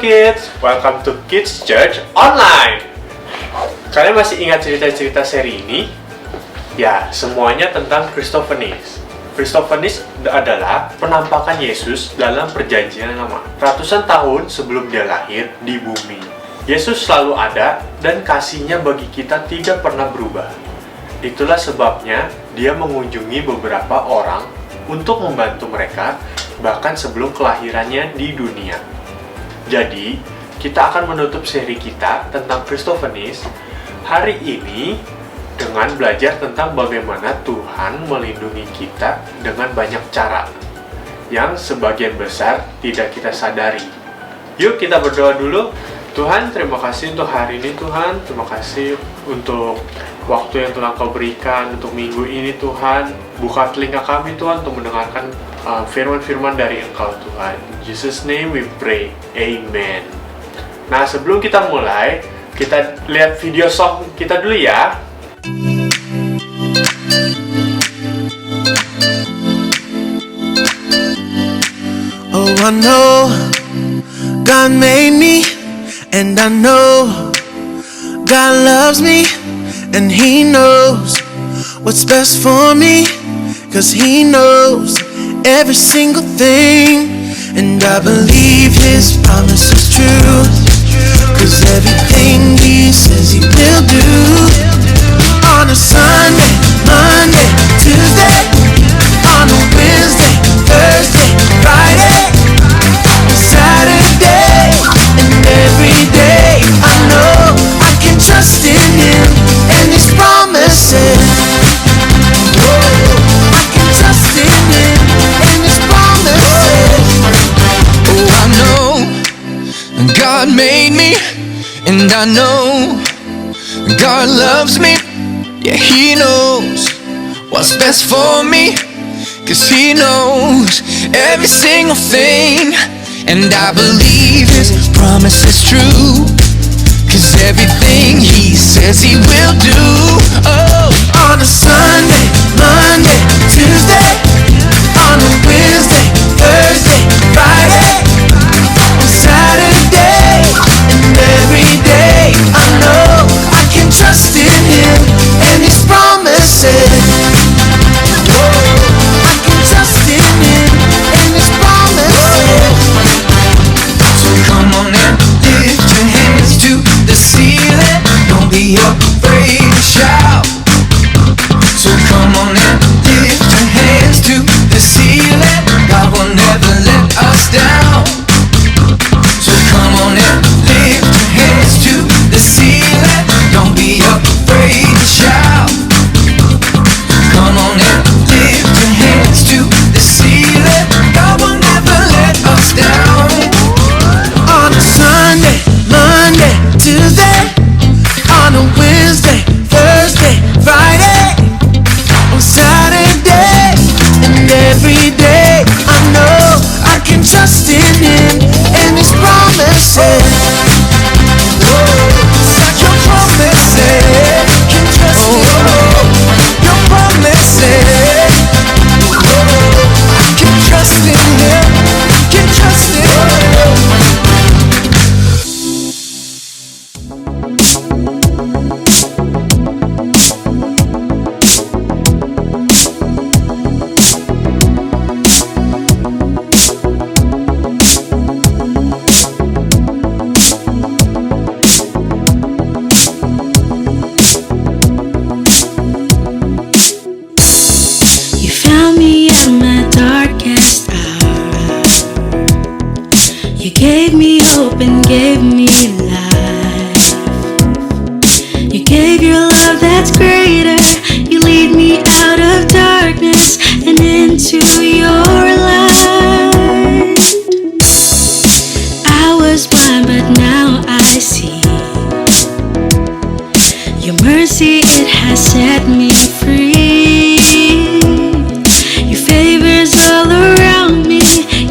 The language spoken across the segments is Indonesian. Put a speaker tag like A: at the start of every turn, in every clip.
A: Kids, welcome to Kids Church Online. Kalian masih ingat cerita-cerita seri ini? Ya, semuanya tentang Kristofenis. Kristofenis adalah penampakan Yesus dalam perjanjian lama. Ratusan tahun sebelum dia lahir di bumi. Yesus selalu ada dan kasih-Nya bagi kita tidak pernah berubah. Itulah sebabnya dia mengunjungi beberapa orang untuk membantu mereka bahkan sebelum kelahirannya di dunia. Jadi, kita akan menutup seri kita tentang Kristofenis hari ini dengan belajar tentang bagaimana Tuhan melindungi kita dengan banyak cara yang sebagian besar tidak kita sadari. Yuk kita berdoa dulu. Tuhan, terima kasih untuk hari ini Tuhan. Terima kasih untuk waktu yang telah Kau berikan untuk minggu ini Tuhan. Buka telinga kami Tuhan untuk mendengarkan firman-firman dari Engkau Tuhan. In Jesus name we pray. Amen. Nah, sebelum kita mulai, kita lihat video song kita dulu ya.
B: Oh, I know God made me, and I know God loves me, and He knows what's best for me, 'cause He knows every single thing. And I believe His promise is true, 'cause everything He says He will do. On a Sunday, Monday, Tuesday, on a Wednesday, Thursday, Friday, Saturday, and every day I know I can trust in Him and His promises. I can trust in Him and His promises.
C: Oh, I know God made me, and I know God loves me. Yeah, He knows what's best for me, 'cause He knows every single thing. And I believe His promise is true, 'cause everything He says He will do. Oh,
B: on a Sunday, Monday, Tuesday, on a Wednesday, Thursday, Friday, on Saturday, and every day I know I can trust in Him and His promises. I can trust in Him and His promises.
C: so come on and lift your hands to the ceiling. Don't be afraid to shout. So come on and lift your hands to the ceiling. God will never let us down. So come on and lift your hands to the ceiling. Don't be afraid to shout. Come on and lift your hands to the ceiling. God will never let us down.
B: On a Sunday, Monday, Tuesday, on a Wednesday, Thursday, Friday, on Saturday, and every day I know I can trust in Him and His promises. Such your promises, can trust in your promises. I can trust in Him, can trust in Him.
D: You found me at my darkest hour. You gave me hope and gave me life. You gave your love that's greater. You lead me out of darkness and into your light. I was blind, but now I see. Your mercy, it has set me free. Your favor's all around me.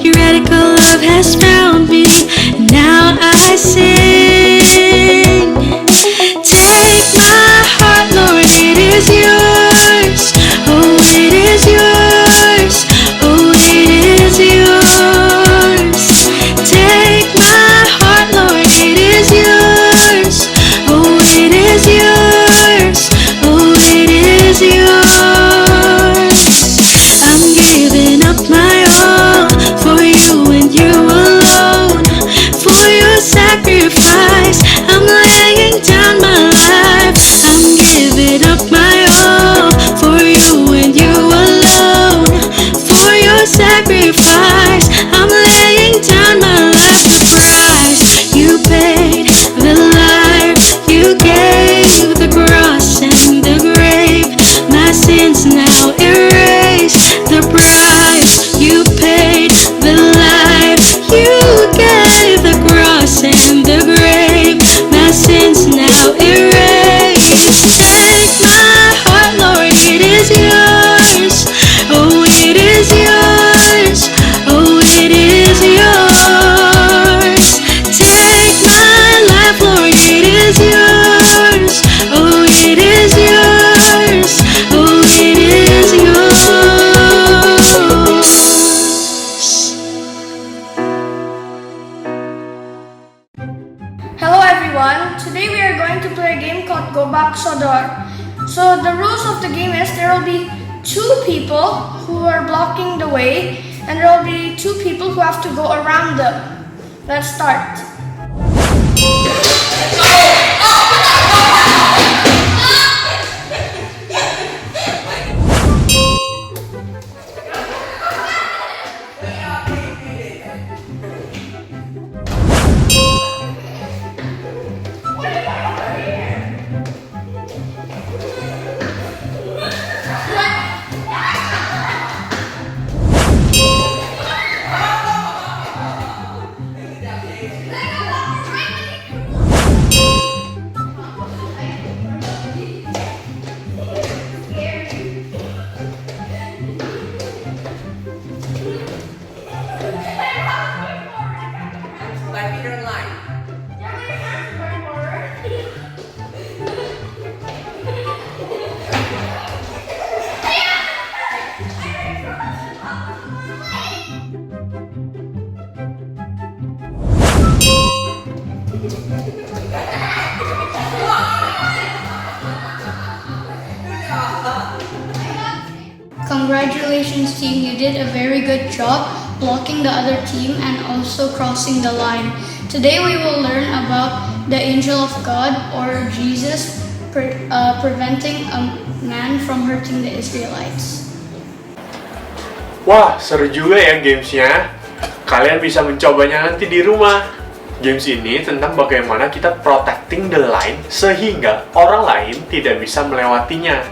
D: Your radical love has found me. And now I sing. Take my heart, Lord, it is yours. Oh, it is yours. Oh, it is yours. Take my heart, you gave the cross and the grave. My sins now erased. The price you paid, the life you gave. The cross and the grave. My sins now erased. Take my heart, Lord, it is yours. Oh, it is yours. Oh, it is yours. Take my life, Lord, it is yours. Oh, it is yours. Oh, it is yours.
E: Hello everyone, today we are going to play a game called Gobak Sodor. So the rules of the game is there will be two people who are blocking the way and there will be two people who have to go around them. Let's start. Congratulations team, you did a very good job blocking the other team and also crossing the line. Today we will learn about the angel of God or Jesus preventing a man from hurting the Israelites.
A: Wah, seru juga ya gamesnya. Kalian bisa mencobanya nanti di rumah. Games ini tentang bagaimana kita protecting the line sehingga orang lain tidak bisa melewatinya.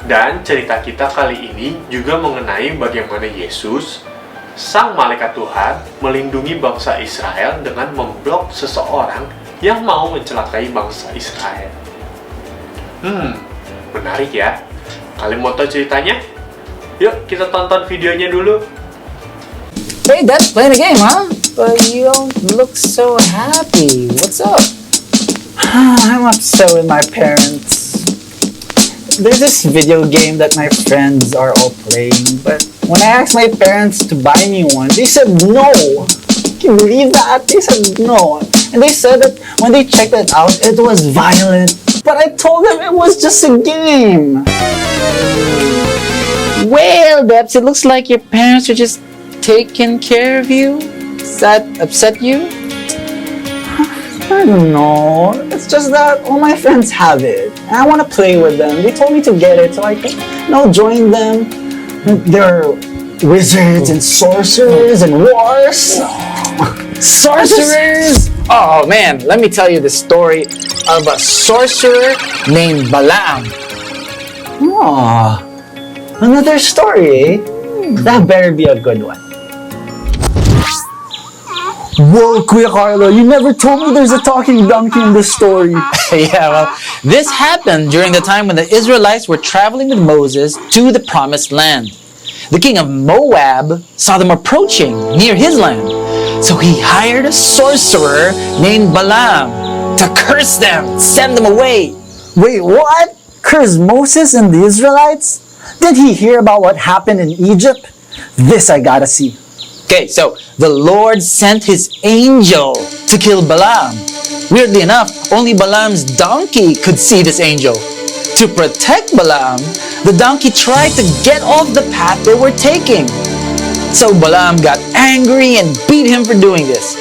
A: Dan cerita kita kali ini juga mengenai bagaimana Yesus, sang malaikat Tuhan, melindungi bangsa Israel dengan memblok seseorang yang mau mencelakai bangsa Israel. Menarik ya. Kalian mau tahu ceritanya? Yuk kita tonton videonya dulu.
F: Hey, Dad, playing a game, huh? But you don't look so happy. What's up?
G: I'm upset with my parents. There's this video game that my friends are all playing, but when I asked my parents to buy me one, they said no. Can you believe that? They said no. And they said that when they checked it out, it was violent. But I told them it was just a game.
F: Well, Debs, it looks like your parents are just taking care of you. Does that upset you?
G: I don't know. It's just that all my friends have it. And I want to play with them. They told me to get it so I can, join them. They're wizards and sorcerers and wars.
F: Sorcerers! Oh man, let me tell you the story of a sorcerer named Balaam.
G: Oh, another story, eh? That better be a good one. Whoa, Kuya Carlo, you never told me there's a talking donkey in this story.
F: Yeah, well, this happened during the time when the Israelites were traveling with Moses to the promised land. The king of Moab saw them approaching near his land, so he hired a sorcerer named Balaam to curse them, send them away.
G: Wait, what? Curse Moses and the Israelites? Did he hear about what happened in Egypt? This I gotta see.
F: Okay, so the Lord sent his angel to kill Balaam. Weirdly enough, only Balaam's donkey could see this angel. To protect Balaam, the donkey tried to get off the path they were taking. So Balaam got angry and beat him for doing this.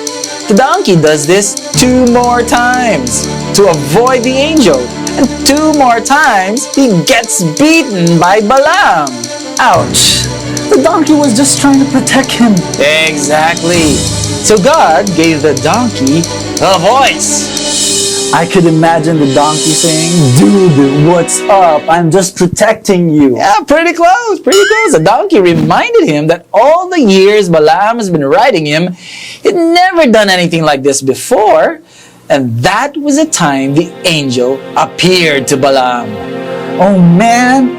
F: The donkey does this 2 more times to avoid the angel. And 2 more times, he gets beaten by Balaam.
G: Ouch. The donkey was just trying to protect him.
F: Exactly. So God gave the donkey a voice.
G: I could imagine the donkey saying, "Dude, what's up? I'm just protecting you."
F: Yeah, pretty close, pretty close. The donkey reminded him that all the years Balaam has been riding him, he'd never done anything like this before. And that was the time the angel appeared to Balaam.
G: Oh man,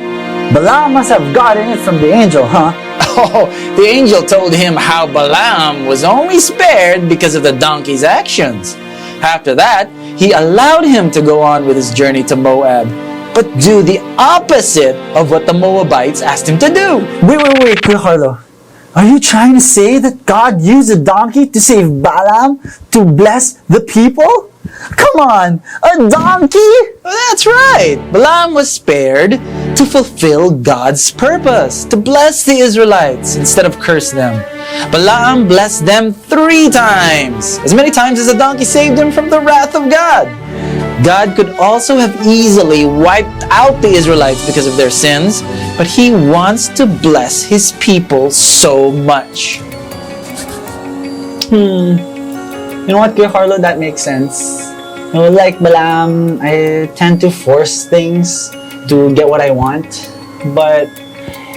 G: Balaam must have gotten it from the angel, huh?
F: Oh, the angel told him how Balaam was only spared because of the donkey's actions. After that, he allowed him to go on with his journey to Moab, but do the opposite of what the Moabites asked him to do.
G: Wait, Kuya Carlo. Are you trying to say that God used a donkey to save Balaam to bless the people? Come on, a donkey?
F: Well, that's right. Balaam was spared to fulfill God's purpose, to bless the Israelites instead of curse them. Balaam blessed them 3 times, as many times as the donkey saved them from the wrath of God. God could also have easily wiped out the Israelites because of their sins, but He wants to bless His people so much.
G: You know what, Kuya Carlo, that makes sense. You know, like Balaam, I tend to force things to get what I want, but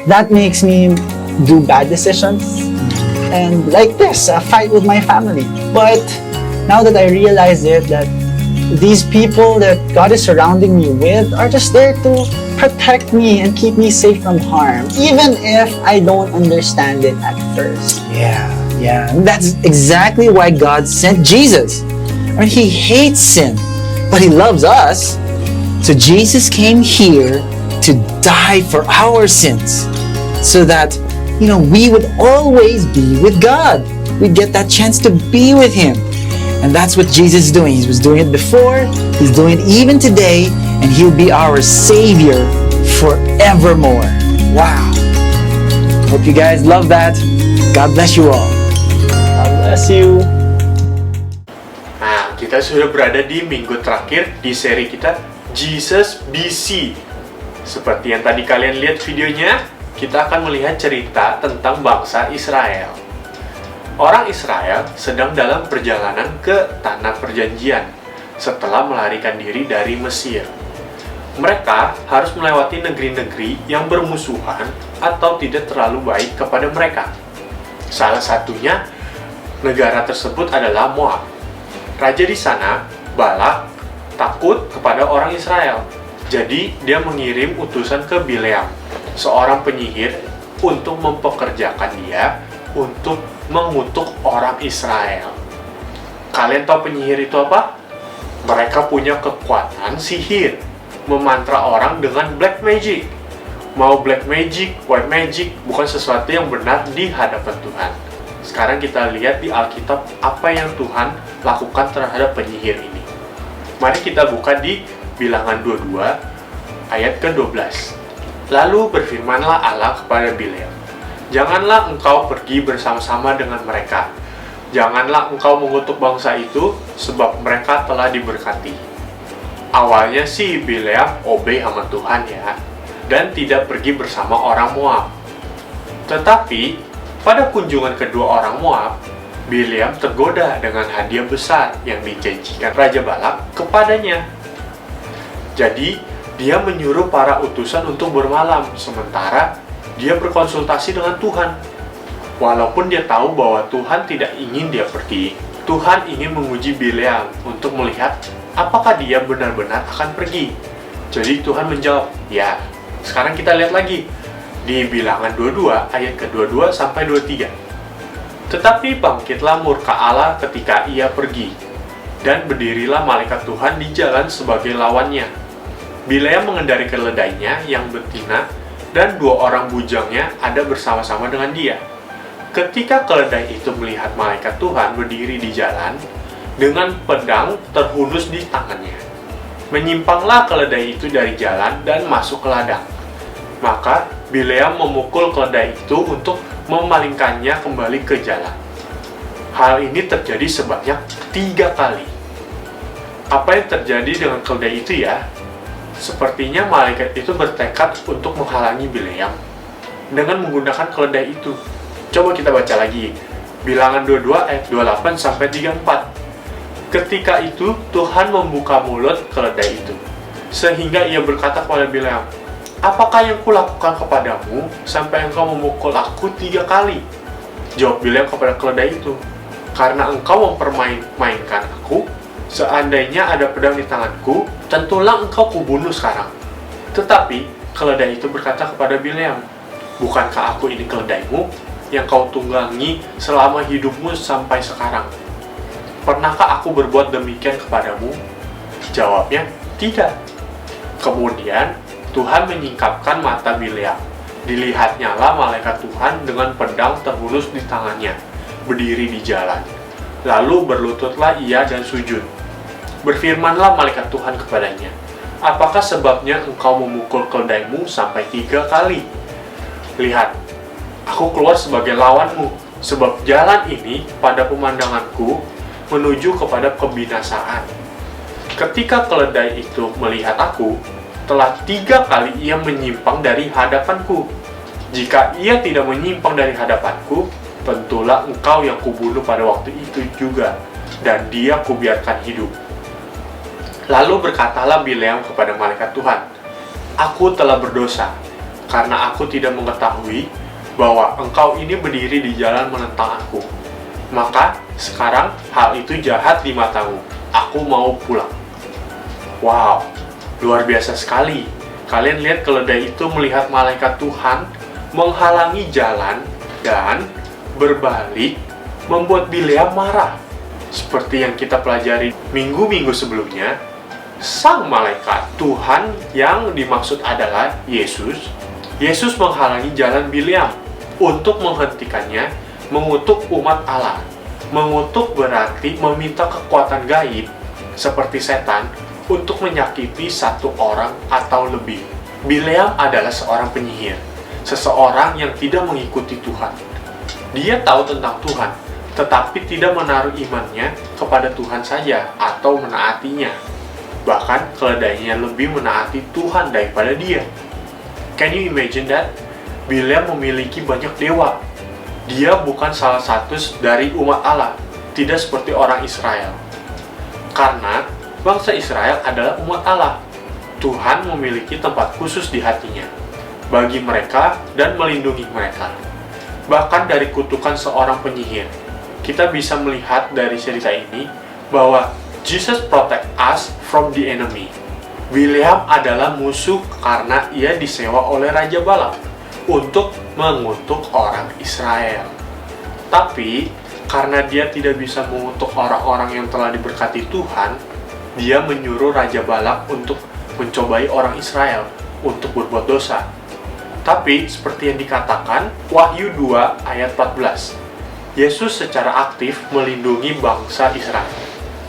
G: that makes me do bad decisions. And like this, a fight with my family. But now that I realize it, that these people that God is surrounding me with are just there to protect me and keep me safe from harm, even if I don't understand it at first.
F: Yeah. And that's exactly why God sent Jesus. I mean, He hates sin, but He loves us. So Jesus came here to die for our sins, so that, we would always be with God. We'd get that chance to be with Him. And that's what Jesus is doing. He was doing it before, He's doing it even today, and He'll be our Savior forevermore. Wow. Hope you guys love that. God bless you all.
G: God bless you.
A: Nah, kita sudah berada di minggu terakhir di seri kita Jesus BC. Seperti yang tadi kalian lihat videonya, kita akan melihat cerita tentang bangsa Israel. Orang Israel sedang dalam perjalanan ke Tanah Perjanjian setelah melarikan diri dari Mesir. Mereka harus melewati negeri-negeri yang bermusuhan atau tidak terlalu baik kepada mereka. Salah satunya, negara tersebut adalah Moab. Raja di sana, Balak, takut kepada orang Israel. Jadi, dia mengirim utusan ke Bileam, seorang penyihir, untuk mempekerjakan dia untuk mengutuk orang Israel. Kalian tahu penyihir itu apa? Mereka punya kekuatan sihir, memantra orang dengan black magic. Mau black magic, white magic, bukan sesuatu yang benar di hadapan Tuhan. Sekarang kita lihat di Alkitab apa yang Tuhan lakukan terhadap penyihir ini. Mari kita buka di Bilangan 22 ayat ke-12. Lalu berfirmanlah Allah kepada Bileam, "Janganlah engkau pergi bersama-sama dengan mereka. Janganlah engkau mengutuk bangsa itu, sebab mereka telah diberkati." Awalnya sih Bileam obey sama Tuhan ya, dan tidak pergi bersama orang Moab. Tetapi pada kunjungan kedua orang Moab, Bileam tergoda dengan hadiah besar yang dijanjikan Raja Balak kepadanya. Jadi, dia menyuruh para utusan untuk bermalam, sementara dia berkonsultasi dengan Tuhan. Walaupun dia tahu bahwa Tuhan tidak ingin dia pergi, Tuhan ingin menguji Bileam untuk melihat apakah dia benar-benar akan pergi. Jadi Tuhan menjawab, ya. Sekarang kita lihat lagi di Bilangan 22 ayat ke-22 sampai 23. Tetapi bangkitlah murka Allah ketika ia pergi, dan berdirilah malaikat Tuhan di jalan sebagai lawannya. Bileam mengendari keledainya yang betina, dan 2 orang bujangnya ada bersama-sama dengan dia. Ketika keledai itu melihat malaikat Tuhan berdiri di jalan, dengan pedang terhunus di tangannya. Menyimpanglah keledai itu dari jalan dan masuk ke ladang. Maka Bileam memukul keledai itu untuk memalingkannya kembali ke jalan. Hal ini terjadi sebanyak 3 kali. Apa yang terjadi dengan keledai itu ya? Sepertinya malaikat itu bertekad untuk menghalangi Bileam dengan menggunakan keledai itu. Coba kita baca lagi. Bilangan 22 ayat 28 sampai 34. Ketika itu Tuhan membuka mulut keledai itu, sehingga ia berkata kepada Bileam, "Apakah yang kulakukan kepadamu sampai engkau memukul aku 3 kali?" Jawab Bileam kepada keledai itu, "Karena engkau mempermainkan aku, seandainya ada pedang di tanganku, tentulah engkau kubunuh sekarang." Tetapi keledai itu berkata kepada Bileam, "Bukankah aku ini keledaimu yang kau tunggangi selama hidupmu sampai sekarang? Pernahkah aku berbuat demikian kepadamu?" Jawabnya, "Tidak." Kemudian Tuhan menyingkapkan mata Bileam. Dilihatnyalah malaikat Tuhan dengan pedang terhunus di tangannya, berdiri di jalan. Lalu berlututlah ia dan sujud. Berfirmanlah malaikat Tuhan kepadanya, "Apakah sebabnya engkau memukul keledaimu sampai 3 kali? Lihat, aku keluar sebagai lawanmu, sebab jalan ini pada pemandanganku menuju kepada kebinasaan." Ketika keledai itu melihat aku, telah 3 kali ia menyimpang dari hadapanku. Jika ia tidak menyimpang dari hadapanku, tentulah engkau yang kubunuh pada waktu itu juga, dan dia kubiarkan hidup. Lalu berkatalah Bileam kepada malaikat Tuhan, "Aku telah berdosa, karena aku tidak mengetahui bahwa engkau ini berdiri di jalan menentang aku. Maka sekarang hal itu jahat di matamu. Aku mau pulang." Wow, luar biasa sekali. Kalian lihat keledai itu melihat malaikat Tuhan menghalangi jalan dan berbalik membuat Bileam marah. Seperti yang kita pelajari minggu-minggu sebelumnya, sang malaikat Tuhan yang dimaksud adalah Yesus. Yesus menghalangi jalan Bileam untuk menghentikannya mengutuk umat Allah. Mengutuk berarti meminta kekuatan gaib seperti setan untuk menyakiti satu orang atau lebih. Bileam adalah seorang penyihir, seseorang yang tidak mengikuti Tuhan. Dia tahu tentang Tuhan, tetapi tidak menaruh imannya kepada Tuhan saja atau menaatinya. Bahkan keledainya lebih menaati Tuhan daripada dia. Can you imagine that? Bileam memiliki banyak dewa. Dia bukan salah satu dari umat Allah, tidak seperti orang Israel. Karena bangsa Israel adalah umat Allah. Tuhan memiliki tempat khusus di hatinya bagi mereka dan melindungi mereka. Bahkan dari kutukan seorang penyihir, kita bisa melihat dari cerita ini bahwa Jesus protect us from the enemy. Bileam adalah musuh karena ia disewa oleh Raja Balaam untuk mengutuk orang Israel. Tapi karena dia tidak bisa mengutuk orang-orang yang telah diberkati Tuhan, dia menyuruh Raja Balak untuk mencobai orang Israel untuk berbuat dosa. Tapi seperti yang dikatakan Wahyu 2 ayat 14, Yesus secara aktif melindungi bangsa Israel.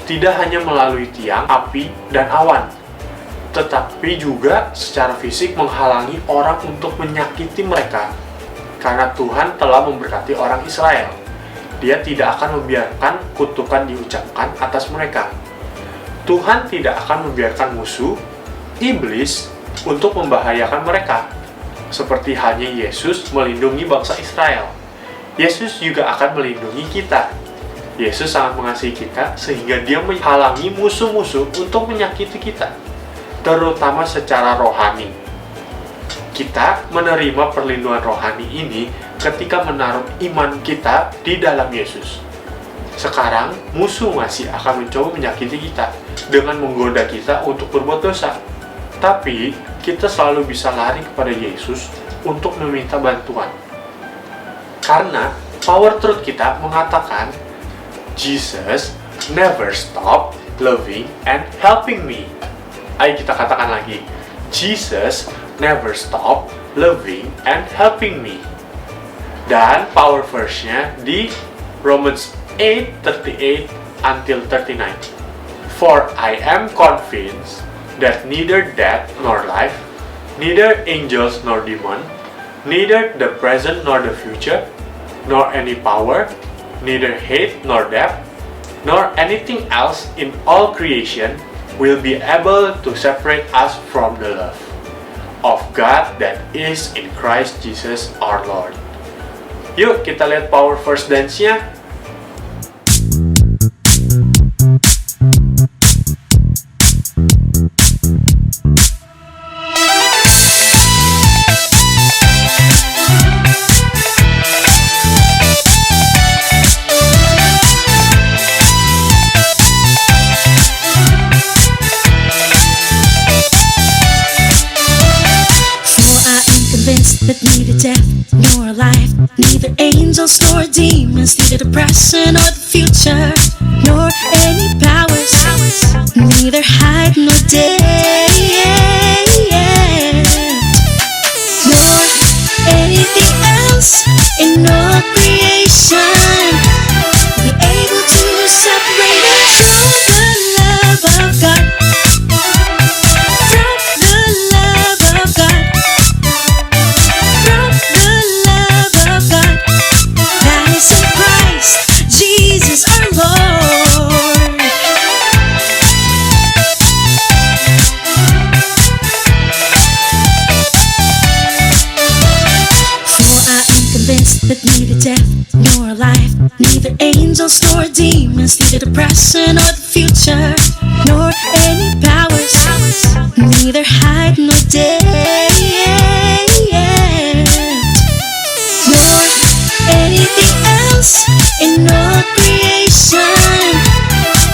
A: Tidak hanya melalui tiang, api, dan awan, tetapi juga secara fisik menghalangi orang untuk menyakiti mereka. Karena Tuhan telah memberkati orang Israel, Dia tidak akan membiarkan kutukan diucapkan atas mereka. Tuhan tidak akan membiarkan musuh, iblis, untuk membahayakan mereka. Seperti halnya Yesus melindungi bangsa Israel, Yesus juga akan melindungi kita. Yesus sangat mengasihi kita sehingga Dia menghalangi musuh-musuh untuk menyakiti kita, terutama secara rohani. Kita menerima perlindungan rohani ini ketika menaruh iman kita di dalam Yesus. Sekarang, musuh masih akan mencoba menyakiti kita dengan menggoda kita untuk berbuat dosa. Tapi, kita selalu bisa lari kepada Yesus untuk meminta bantuan. Karena, power truth kita mengatakan, Jesus never stop loving and helping me. Ayo kita katakan lagi, Jesus never stop loving and helping me. Dan power verse-nya di Romans 8:38 until 39. For I am convinced that neither death nor life, neither angels nor demon, neither the present nor the future, nor any power, neither height nor depth, nor anything else in all creation will be able to separate us from the love of God that is in Christ Jesus our Lord. Yuk kita lihat power verse dance-nya.
D: neither angels nor demons, neither the present or the future, nor any powers, neither height nor depth, nor anything else in all creation be able to separate us from the love of God, from the love of God, from the love of God that is in Christ Jesus our Lord. For I am convinced that neither death nor life, neither angels nor demons, neither the present or the future, nor any powers, neither height nor depth, nor anything else in all creation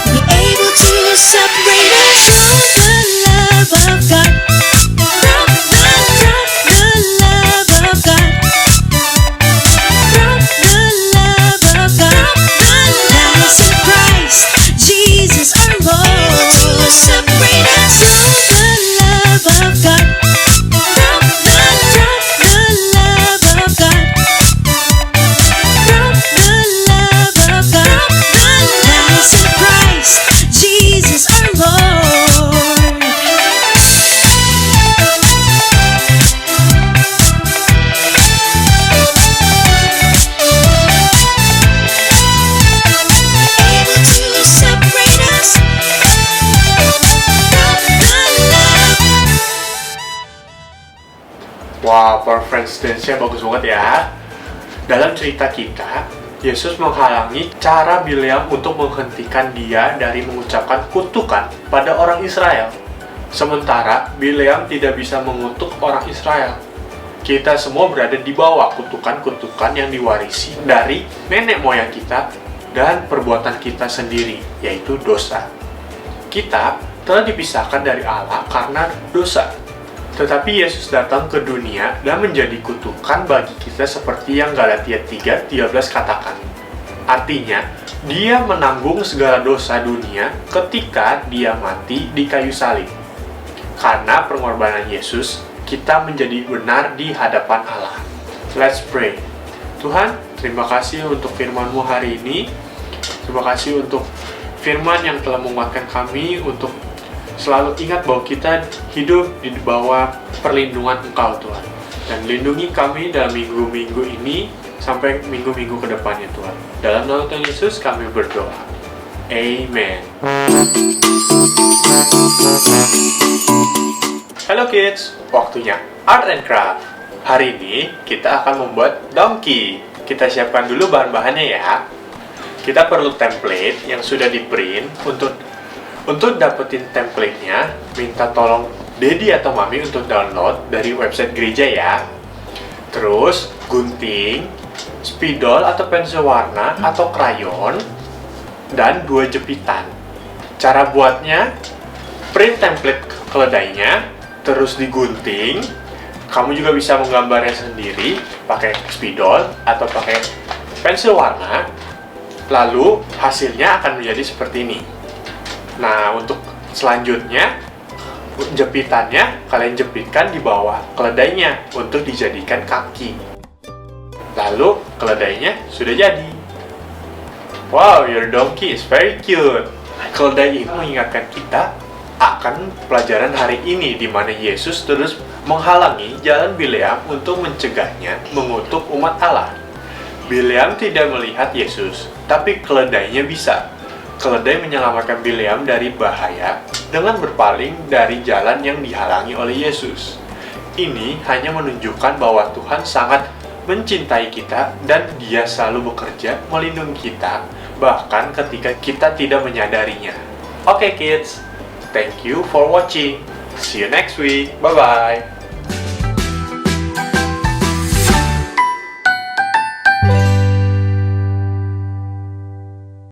D: be able to separate us from the love of God, from the love of God, from the love of God that is in Christ Jesus our Lord. To separate us from the love of God, from the love of God, from the love of God that is in Christ Jesus our Lord. Able to separate us from the love.
A: Wah, performance dance-nya bagus banget ya. Dalam cerita kita, Yesus menghalangi cara Bileam untuk menghentikan dia dari mengucapkan kutukan pada orang Israel. Sementara Bileam tidak bisa mengutuk orang Israel. Kita semua berada di bawah kutukan-kutukan yang diwarisi dari nenek moyang kita dan perbuatan kita sendiri, yaitu dosa. Kita telah dipisahkan dari Allah karena dosa. Tetapi Yesus datang ke dunia dan menjadi kutukan bagi kita seperti yang Galatia 3:13 katakan. Artinya, dia menanggung segala dosa dunia ketika dia mati di kayu salib. Karena pengorbanan Yesus, kita menjadi benar di hadapan Allah. Let's pray. Tuhan, terima kasih untuk firman-Mu hari ini. Terima kasih untuk firman yang telah menguatkan kami untuk selalu ingat bahwa kita hidup di bawah perlindungan Engkau, Tuhan. Dan lindungi kami dalam minggu-minggu ini sampai minggu-minggu ke depannya, Tuhan. Dalam nama Tuhan Yesus kami berdoa. Amen. Halo kids, waktunya Art and Craft. Hari ini kita akan membuat donkey. Kita siapkan dulu bahan-bahannya ya. Kita perlu template yang sudah di print. Untuk dapetin template-nya, minta tolong Daddy atau Mami untuk download dari website gereja ya. Terus, gunting, spidol atau pensil warna atau krayon, dan 2 jepitan. Cara buatnya, print template keledainya, terus digunting. Kamu juga bisa menggambarnya sendiri pakai spidol atau pakai pensil warna. Lalu, hasilnya akan menjadi seperti ini. Nah, untuk selanjutnya, jepitannya kalian jepitkan di bawah keledainya untuk dijadikan kaki. Lalu, keledainya sudah jadi. Wow, your donkey is very cute. Keledai ini mengingatkan kita akan pelajaran hari ini di mana Yesus terus menghalangi jalan Bileam untuk mencegahnya mengutuk umat Allah. Bileam tidak melihat Yesus, tapi keledainya bisa. Keledai menyelamatkan Bileam dari bahaya dengan berpaling dari jalan yang dihalangi oleh Yesus. Ini hanya menunjukkan bahwa Tuhan sangat mencintai kita dan Dia selalu bekerja melindungi kita, bahkan ketika kita tidak menyadarinya. Oke kids, thank you for watching. See you next week. Bye-bye.